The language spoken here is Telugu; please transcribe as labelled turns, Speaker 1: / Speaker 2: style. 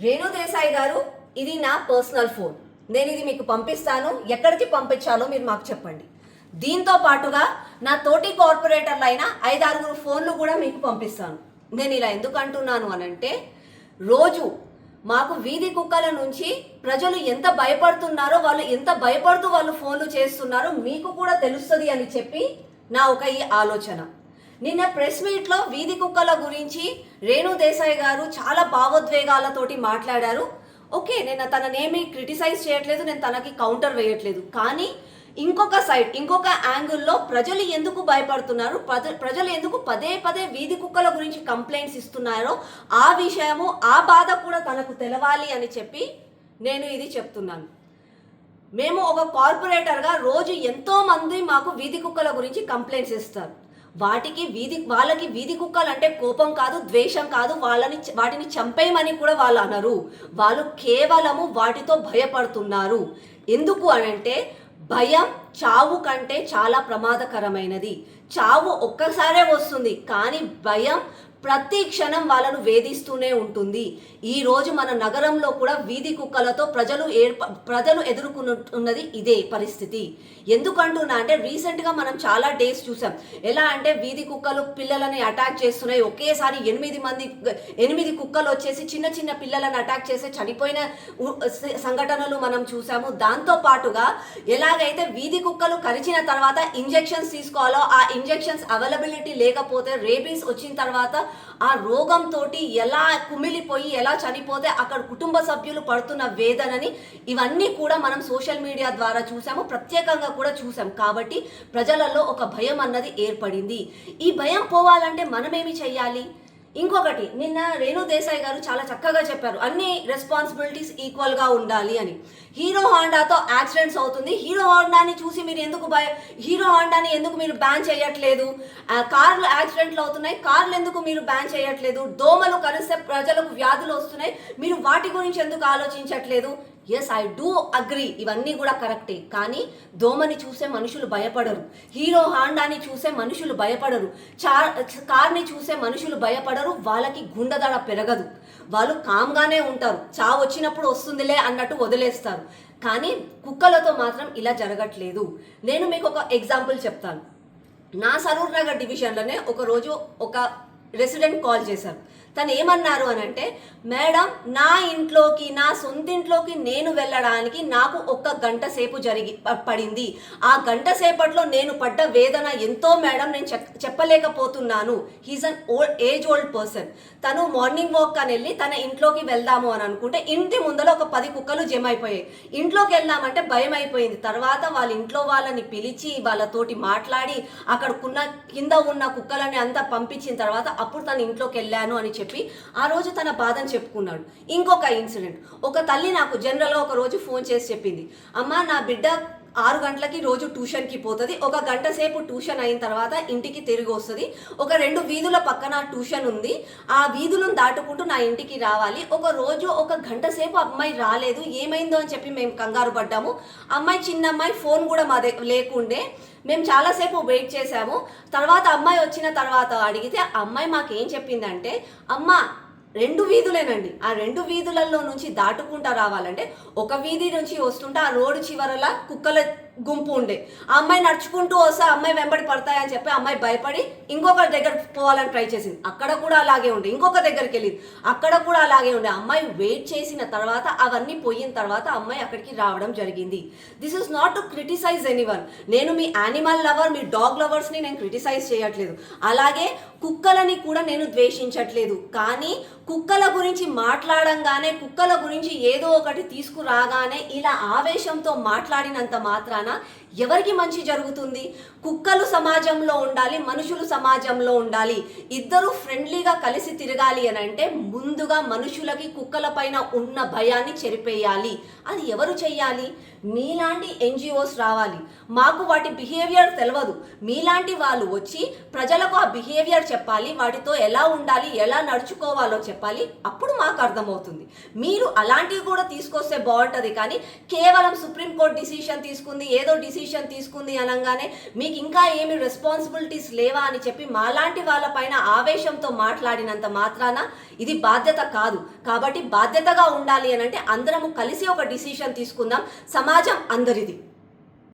Speaker 1: రేణు దేశాయ్ గారు, ఇది నా పర్సనల్ ఫోన్. నేను ఇది మీకు పంపిస్తాను. ఎక్కడికి పంపించాలో మీరు మాకు చెప్పండి. దీంతో పాటుగా నా తోటి కార్పొరేటర్లు అయిన 5-6 ఫోన్లు కూడా మీకు పంపిస్తాను. నేను ఇలా ఎందుకు అంటున్నాను అనంటే, రోజు మాకు వీధి కుక్కల నుంచి ప్రజలు ఎంత భయపడుతున్నారో, వాళ్ళు ఎంత భయపడుతూ వాళ్ళు ఫోన్లు చేస్తున్నారో మీకు కూడా తెలుస్తుంది అని చెప్పి నా ఈ ఆలోచన. నిన్న ప్రెస్ మీట్లో వీధి కుక్కల గురించి రేణు దేశాయ్ గారు చాలా భావోద్వేగాలతోటి మాట్లాడారు. ఓకే, నేను తననేమి క్రిటిసైజ్ చేయట్లేదు, నేను తనకి కౌంటర్ వేయట్లేదు. కానీ ఇంకొక సైడ్, ఇంకొక యాంగిల్లో ప్రజలు ఎందుకు భయపడుతున్నారు, ప్రజలు ఎందుకు పదే పదే వీధి కుక్కల గురించి కంప్లైంట్స్ ఇస్తున్నారో ఆ విషయము, ఆ బాధ కూడా తనకు తెలవాలి అని చెప్పి నేను ఇది చెప్తున్నాను. మేము ఒక కార్పొరేటర్గా రోజు ఎంతో మంది మాకు వీధి కుక్కల గురించి కంప్లైంట్స్ ఇస్తారు. వాళ్ళకి వీధి కుక్కలు అంటే కోపం కాదు, ద్వేషం కాదు, వాటిని చంపేయమని కూడా వాళ్ళు అనరు. వాళ్ళు కేవలము వాటితో భయపడుతున్నారు. ఎందుకు అనంటే, భయం చావు కంటే చాలా ప్రమాదకరమైనది. చావు ఒక్కసారే వస్తుంది, కానీ భయం ప్రతి క్షణం వాళ్ళను వేధిస్తూనే ఉంటుంది. ఈరోజు మన నగరంలో కూడా వీధి కుక్కలతో ప్రజలు ఎదుర్కొంటున్నది ఇదే పరిస్థితి. ఎందుకంటున్నా అంటే, రీసెంట్గా మనం చాలా డేస్ చూసాం. ఎలా అంటే, వీధి కుక్కలు పిల్లలని అటాక్ చేస్తున్నాయి. ఒకేసారి 8 కుక్కలు వచ్చేసి చిన్న చిన్న పిల్లలను అటాక్ చేసి చనిపోయిన సంఘటనలు మనం చూసాము. దాంతో పాటుగా ఎలాగైతే వీధి కుక్కలు కరిచిన తర్వాత ఇంజెక్షన్స్ తీసుకోవాలో, ఆ ఇంజెక్షన్స్ అవైలబిలిటీ లేకపోతే, రేబీస్ వచ్చిన తర్వాత ఆ రోగంతో ఎలా కుమిలిపోయి ఎలా చనిపోతే అక్కడ కుటుంబ సభ్యులు పడుతున్న వేదనని, ఇవన్నీ కూడా మనం సోషల్ మీడియా ద్వారా చూసాము, ప్రత్యేకంగా కూడా చూసాం. కాబట్టి ప్రజలలో ఒక భయం అన్నది ఏర్పడింది. ఈ భయం పోవాలంటే మనమేమి చెయ్యాలి? ఇంకొకటి, నిన్న రేణు దేశాయ్ గారు చాలా చక్కగా చెప్పారు, అన్ని రెస్పాన్సిబిలిటీస్ ఈక్వల్గా ఉండాలి అని. హీరో హోండాతో యాక్సిడెంట్స్ అవుతుంది. హీరో హోండాని చూసి మీరు హీరో హోండాని ఎందుకు మీరు బ్యాన్ చేయట్లేదు? కార్లు యాక్సిడెంట్లు అవుతున్నాయి, కార్లు ఎందుకు మీరు బ్యాన్ చేయట్లేదు? దోమలు కలిస్తే ప్రజలకు వ్యాధులు వస్తున్నాయి, మీరు వాటి గురించి ఎందుకు ఆలోచించట్లేదు? ఎస్, ఐ డూ అగ్రీ, ఇవన్నీ కూడా కరెక్టే. కానీ దోమని చూసే మనుషులు భయపడరు, హీరో హాండాని చూసే మనుషులు భయపడరు, కార్ని చూసే మనుషులు భయపడరు. వాళ్ళకి గుండెదడ పెరగదు, వాళ్ళు కామ్గానే ఉంటారు. చావు వచ్చినప్పుడు వస్తుందిలే అన్నట్టు వదిలేస్తారు. కానీ కుక్కలతో మాత్రం ఇలా జరగట్లేదు. నేను మీకు ఒక ఎగ్జాంపుల్ చెప్తాను. నా సరూర్ నగర్ డివిజన్లోనే ఒకరోజు ఒక రెసిడెంట్ కాల్ చేశారు. తను ఏమన్నారు అని అంటే, మేడం, నా ఇంట్లోకి, నా సొంతింట్లోకి నేను వెళ్ళడానికి నాకు 1 గంట సేపు పడింది. ఆ గంట సేపట్లో నేను పడ్డ వేదన ఎంతో మేడం, నేను చెప్పలేకపోతున్నాను. He's an age old person. తను మార్నింగ్ వాక్ అని వెళ్ళి తన ఇంట్లోకి వెళ్దాము అని అనుకుంటే, ఇంటి ముందర ఒక 10 కుక్కలు జమ అయిపోయాయి. ఇంట్లోకి వెళ్దామంటే భయం అయిపోయింది. తర్వాత వాళ్ళ ఇంట్లో వాళ్ళని పిలిచి వాళ్ళతోటి మాట్లాడి అక్కడ కింద ఉన్న కుక్కలని అంతా పంపించిన తర్వాత అప్పుడు తన ఇంట్లోకి వెళ్ళాను అని చెప్పి ఆ రోజు తన బాధను చెప్పుకున్నాడు. ఇంకొక ఇన్సిడెంట్, ఒక తల్లి నాకు జనరల్గా ఒక రోజు ఫోన్ చేసి చెప్పింది, అమ్మ, నా బిడ్డ 6 గంటలకి రోజు ట్యూషన్కి పోతుంది. 1 గంట సేపు ట్యూషన్ అయిన తర్వాత ఇంటికి తిరిగి వస్తుంది. ఒక 2 వీధుల పక్కన ట్యూషన్ ఉంది. ఆ వీధులను దాటుకుంటూ నా ఇంటికి రావాలి. ఒక రోజు 1 గంట సేపు అమ్మాయి రాలేదు. ఏమైందో అని చెప్పి మేము కంగారు పడ్డాము. అమ్మాయి, చిన్న అమ్మాయి, ఫోన్ కూడా మా దగ్గర లేకుండే. మేము చాలాసేపు వెయిట్ చేసాము. తర్వాత అమ్మాయి వచ్చిన తర్వాత అడిగితే అమ్మాయి మాకేం చెప్పిందంటే, అమ్మ, 2 వీధులేనండి, ఆ 2 వీధులలో నుంచి దాటుకుంటా రావాలంటే ఒక వీధి నుంచి వస్తుంటే ఆ రోడ్డు చివరలా కుక్కల గుంపు ఉండే. ఆ అమ్మాయి నడుచుకుంటూ వస్తే అమ్మాయి వెంబడి పడతాయని చెప్పి అమ్మాయి భయపడి ఇంకొకరి దగ్గర పోవాలని ట్రై చేసింది. అక్కడ కూడా అలాగే ఉండే. ఇంకొక దగ్గరికి వెళ్ళింది, అక్కడ కూడా అలాగే ఉండే. అమ్మాయి వెయిట్ చేసిన తర్వాత అవన్నీ పోయిన తర్వాత అమ్మాయి అక్కడికి రావడం జరిగింది. This is not to criticize anyone. నేను మీ యానిమల్ లవర్, మీ డాగ్ లవర్స్ని నేను క్రిటిసైజ్ చేయట్లేదు. అలాగే కుక్కలని కూడా నేను ద్వేషించట్లేదు. కానీ కుక్కల గురించి మాట్లాడంగానే, కుక్కల గురించి ఏదో ఒకటి తీసుకురాగానే ఇలా ఆవేశంతో మాట్లాడినంత మాత్రాన ఎవరికి మంచి జరుగుతుంది? కుక్కలు సమాజంలో ఉండాలి, మనుషులు సమాజంలో ఉండాలి. ఇద్దరు ఫ్రెండ్లీగా కలిసి తిరగాలి అని అంటే ముందుగా మనుషులకి కుక్కల పైన ఉన్న భయాన్ని చెరిపేయాలి. అది ఎవరు చెయ్యాలి? మీలాంటి ఎన్జిఓస్ రావాలి. మాకు వాటి బిహేవియర్ తెలియదు, మీలాంటి వాళ్ళు వచ్చి ప్రజలకు ఆ బిహేవియర్ చెప్పాలి, వాటితో ఎలా ఉండాలి, ఎలా నడుచుకోవాలో చెప్పాలి. అప్పుడు మాకు అర్థమవుతుంది. మీరు అలాంటివి కూడా తీసుకొస్తే బాగుంటుంది. కానీ కేవలం సుప్రీంకోర్టు డిసిషన్ తీసుకుంది, ఏదో డిసిషన్ తీసుకుంది అనగానే మీకు ఇంకా ఏమి రెస్పాన్సిబిలిటీస్ లేవా అని చెప్పి మాలాంటి వాళ్ళపైన ఆవేశంతో మాట్లాడినంత మాత్రాన ఇది బాధ్యత కాదు. కాబట్టి బాధ్యతగా ఉండాలి అని అంటే అందరము కలిసి ఒక డిసిషన్ తీసుకుందాం. సమాజం అందరిది.